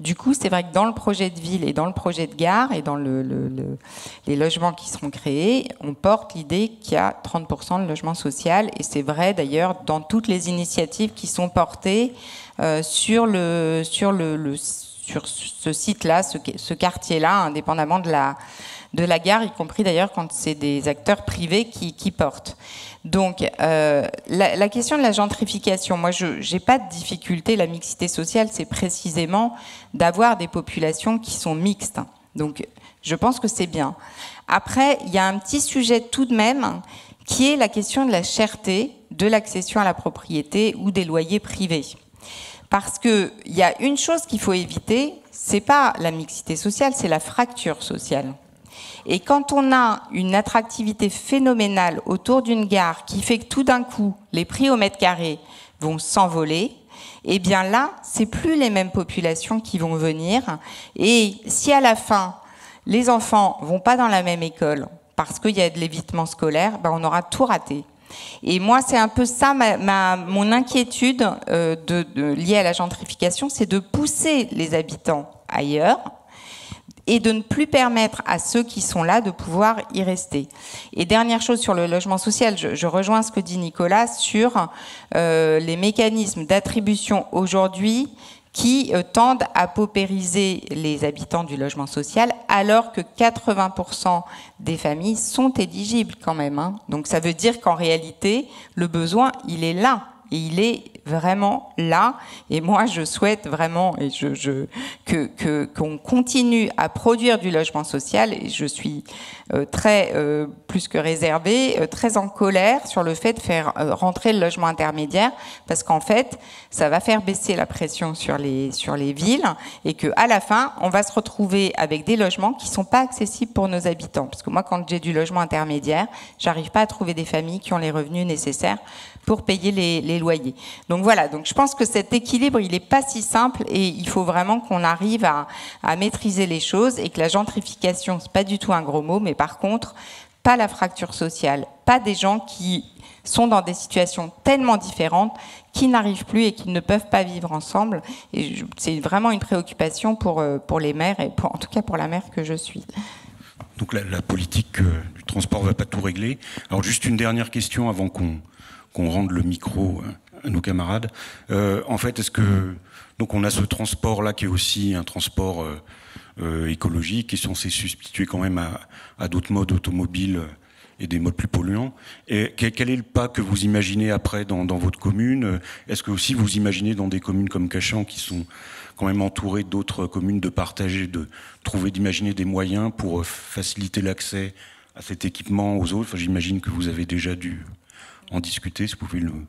du coup, c'est vrai que dans le projet de ville et dans le projet de gare et dans les logements qui seront créés, on porte l'idée qu'il y a 30% de logement social. Et c'est vrai, d'ailleurs, dans toutes les initiatives qui sont portées sur ce site-là, ce quartier-là, indépendamment de la gare, y compris d'ailleurs quand c'est des acteurs privés qui portent. Donc, la question de la gentrification, moi, j'ai pas de difficulté. La mixité sociale, c'est précisément d'avoir des populations qui sont mixtes. Donc, je pense que c'est bien. Après, il y a un petit sujet tout de même qui est la question de la cherté de l'accession à la propriété ou des loyers privés. Parce que il y a une chose qu'il faut éviter, c'est pas la mixité sociale, c'est la fracture sociale. Et quand on a une attractivité phénoménale autour d'une gare qui fait que tout d'un coup, les prix au mètre carré vont s'envoler, eh bien là, c'est plus les mêmes populations qui vont venir. Et si à la fin, les enfants vont pas dans la même école parce qu'il y a de l'évitement scolaire, ben on aura tout raté. Et moi, c'est un peu ça mon inquiétude liée à la gentrification, c'est de pousser les habitants ailleurs et de ne plus permettre à ceux qui sont là de pouvoir y rester. Et dernière chose sur le logement social, je rejoins ce que dit Nicolas sur les mécanismes d'attribution aujourd'hui qui tendent à paupériser les habitants du logement social, alors que 80% des familles sont éligibles quand même, hein. Donc ça veut dire qu'en réalité, le besoin, il est là. Et il est vraiment là. Et moi, je souhaite vraiment qu'on continue à produire du logement social. Et je suis plus que réservée, très en colère sur le fait de faire rentrer le logement intermédiaire, parce qu'en fait, ça va faire baisser la pression sur les villes, et qu'à la fin, on va se retrouver avec des logements qui sont pas accessibles pour nos habitants. Parce que moi, quand j'ai du logement intermédiaire, j'arrive pas à trouver des familles qui ont les revenus nécessaires pour payer les loyers. Donc voilà, donc je pense que cet équilibre, il n'est pas si simple, et il faut vraiment qu'on arrive à maîtriser les choses, et que la gentrification, c'est pas du tout un gros mot, mais par contre, pas la fracture sociale pas des gens qui sont dans des situations tellement différentes qui n'arrivent plus et qui ne peuvent pas vivre ensemble. Et c'est vraiment une préoccupation pour les maires, et en tout cas pour la maire que je suis. Donc la politique du transport ne va pas tout régler. Alors juste une dernière question avant qu'on rende le micro à nos camarades. En fait, est-ce que... Donc on a ce transport-là qui est aussi un transport écologique, qui est censé substituer quand même à d'autres modes automobiles et des modes plus polluants. Et quel est le pas que vous imaginez après dans votre commune? Est-ce que aussi vous imaginez dans des communes comme Cachan, qui sont quand même entourées d'autres communes, de partager, d'imaginer des moyens pour faciliter l'accès à cet équipement aux autres? Enfin, j'imagine que vous avez déjà dû en discuter. Si vous pouvez nous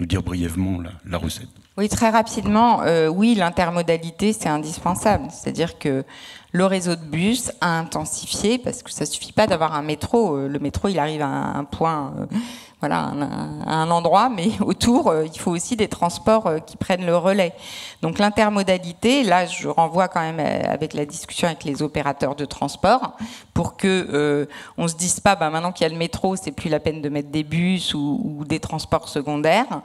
dire brièvement la recette. Oui, très rapidement, oui, l'intermodalité, c'est indispensable. C'est-à-dire que le réseau de bus a intensifié, parce que ça suffit pas d'avoir un métro. Le métro, il arrive à un point, à un endroit, mais autour, il faut aussi des transports qui prennent le relais. Donc l'intermodalité, là, je renvoie quand même avec la discussion avec les opérateurs de transport, pour que on se dise pas, maintenant qu'il y a le métro, c'est plus la peine de mettre des bus ou des transports secondaires.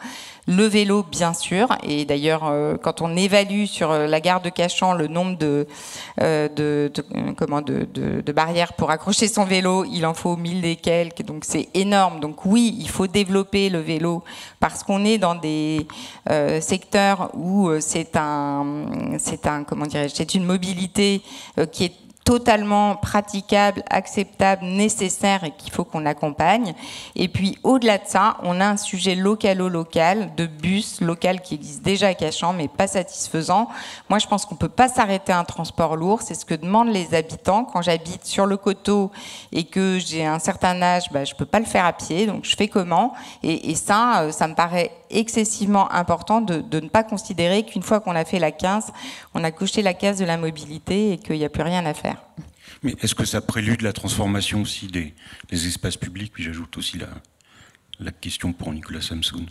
Le vélo, bien sûr, et d'ailleurs, quand on évalue sur la gare de Cachan le nombre de barrières pour accrocher son vélo, il en faut 1000 et quelques, donc c'est énorme. Donc oui, il faut développer le vélo, parce qu'on est dans des secteurs où c'est une mobilité qui est totalement praticable, acceptable, nécessaire, et qu'il faut qu'on accompagne. Et puis au-delà de ça, on a un sujet localo-local, de bus local qui existe déjà à Cachan, mais pas satisfaisant. Moi, je pense qu'on peut pas s'arrêter à un transport lourd, c'est ce que demandent les habitants. Quand j'habite sur le coteau et que j'ai un certain âge, je peux pas le faire à pied, donc je fais comment? Et ça me paraît excessivement important de ne pas considérer qu'une fois qu'on a fait la 15, on a coché la case de la mobilité et qu'il n'y a plus rien à faire. Mais est-ce que ça prélude la transformation aussi des espaces publics? Puis j'ajoute aussi la question pour Nicolas Samson.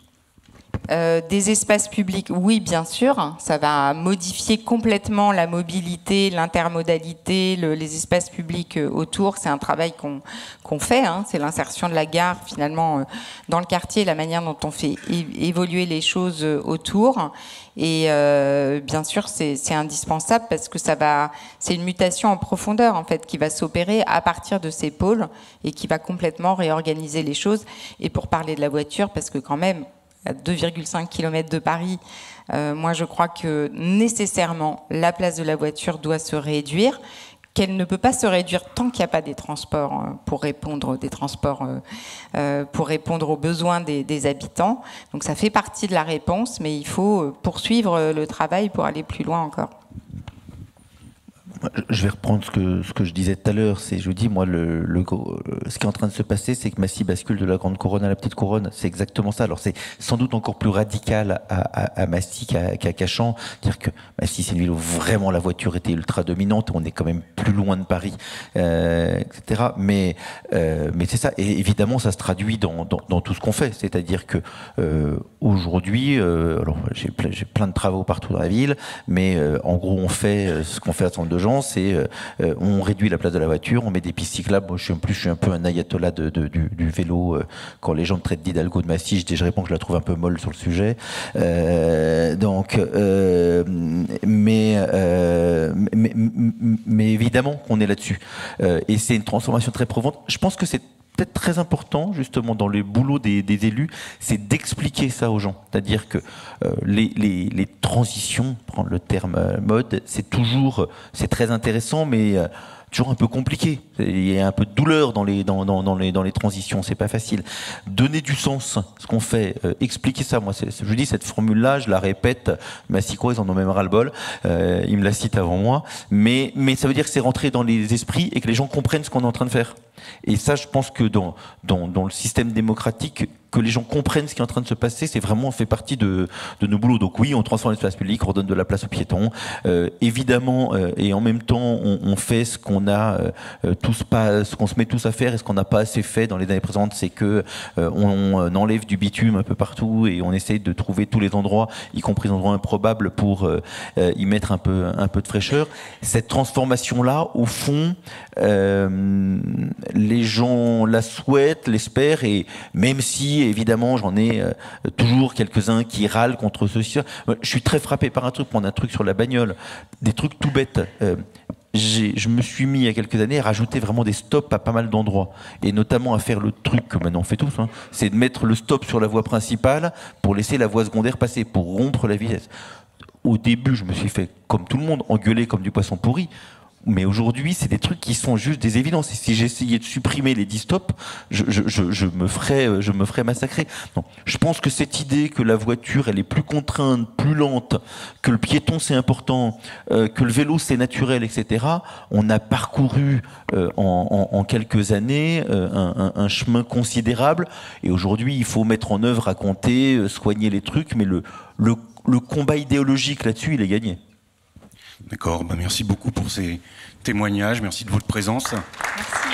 Des espaces publics, oui, bien sûr. Ça va modifier complètement la mobilité, l'intermodalité, les espaces publics autour. C'est un travail qu'on fait. C'est l'insertion de la gare, finalement, dans le quartier, la manière dont on fait évoluer les choses autour. Et bien sûr, c'est indispensable, parce que c'est une mutation en profondeur, en fait, qui va s'opérer à partir de ces pôles et qui va complètement réorganiser les choses. Et pour parler de la voiture, parce que quand même, à 2,5 km de Paris, moi je crois que nécessairement la place de la voiture doit se réduire, qu'elle ne peut pas se réduire tant qu'il n'y a pas des transports pour répondre aux besoins des habitants. Donc ça fait partie de la réponse, mais il faut poursuivre le travail pour aller plus loin encore. Je vais reprendre ce que je disais tout à l'heure. Je vous dis, moi, ce qui est en train de se passer, c'est que Massy bascule de la grande couronne à la petite couronne. C'est exactement ça. Alors, c'est sans doute encore plus radical à Massy qu'à Cachan. Dire que Massy, c'est une ville où vraiment la voiture était ultra dominante. On est quand même plus loin de Paris, etc. Mais c'est ça. Et évidemment, ça se traduit dans tout ce qu'on fait. C'est-à-dire que aujourd'hui, alors j'ai plein de travaux partout dans la ville, mais en gros, on fait ce qu'on fait à Centre de Gens, c'est on réduit la place de la voiture, on met des pistes cyclables. Moi, je suis un peu un ayatollah du vélo. Quand les gens me traitent d'Hidalgo de Massy, je réponds que je la trouve un peu molle sur le sujet. Mais évidemment qu'on est là-dessus. Et c'est une transformation très profonde. Je pense que c'est peut-être très important, justement, dans les boulots des élus, c'est d'expliquer ça aux gens. C'est-à-dire que les transitions, prendre le terme mode, c'est très intéressant, mais toujours un peu compliqué. Il y a un peu de douleur dans les transitions, c'est pas facile. Donner du sens, ce qu'on fait, expliquer ça. Moi, je dis cette formule-là, je la répète. Massicro, ils en ont même ras-le-bol. Ils me la citent avant moi. Mais ça veut dire que c'est rentré dans les esprits et que les gens comprennent ce qu'on est en train de faire. Et ça, je pense que dans le système démocratique, que les gens comprennent ce qui est en train de se passer, c'est vraiment fait partie de nos boulots. Donc oui, on transforme l'espace public, on redonne de la place aux piétons, évidemment, et en même temps, on fait ce qu'on a ce qu'on se met tous à faire et ce qu'on n'a pas assez fait dans les années précédentes, c'est que on enlève du bitume un peu partout et on essaye de trouver tous les endroits, y compris les endroits improbables, pour y mettre un peu de fraîcheur. Cette transformation-là, au fond, les gens la souhaitent, l'espèrent, et même si, évidemment, j'en ai toujours quelques-uns qui râlent contre ceci. Je suis très frappé par un truc, prendre un truc sur la bagnole, des trucs tout bêtes. Je me suis mis il y a quelques années à rajouter vraiment des stops à pas mal d'endroits, et notamment à faire le truc que maintenant on fait tous, hein, c'est de mettre le stop sur la voie principale pour laisser la voie secondaire passer, pour rompre la vitesse. Au début, je me suis fait, comme tout le monde, engueuler comme du poisson pourri. Mais aujourd'hui, c'est des trucs qui sont juste des évidences. Et si j'essayais de supprimer les 10 stops, je me ferais massacrer. Non. Je pense que cette idée que la voiture, elle est plus contrainte, plus lente, que le piéton c'est important, que le vélo c'est naturel, etc. On a parcouru en quelques années un chemin considérable. Et aujourd'hui, il faut mettre en œuvre, raconter, soigner les trucs. Mais le combat idéologique là-dessus, il est gagné. D'accord, merci beaucoup pour ces témoignages, merci de votre présence. Merci.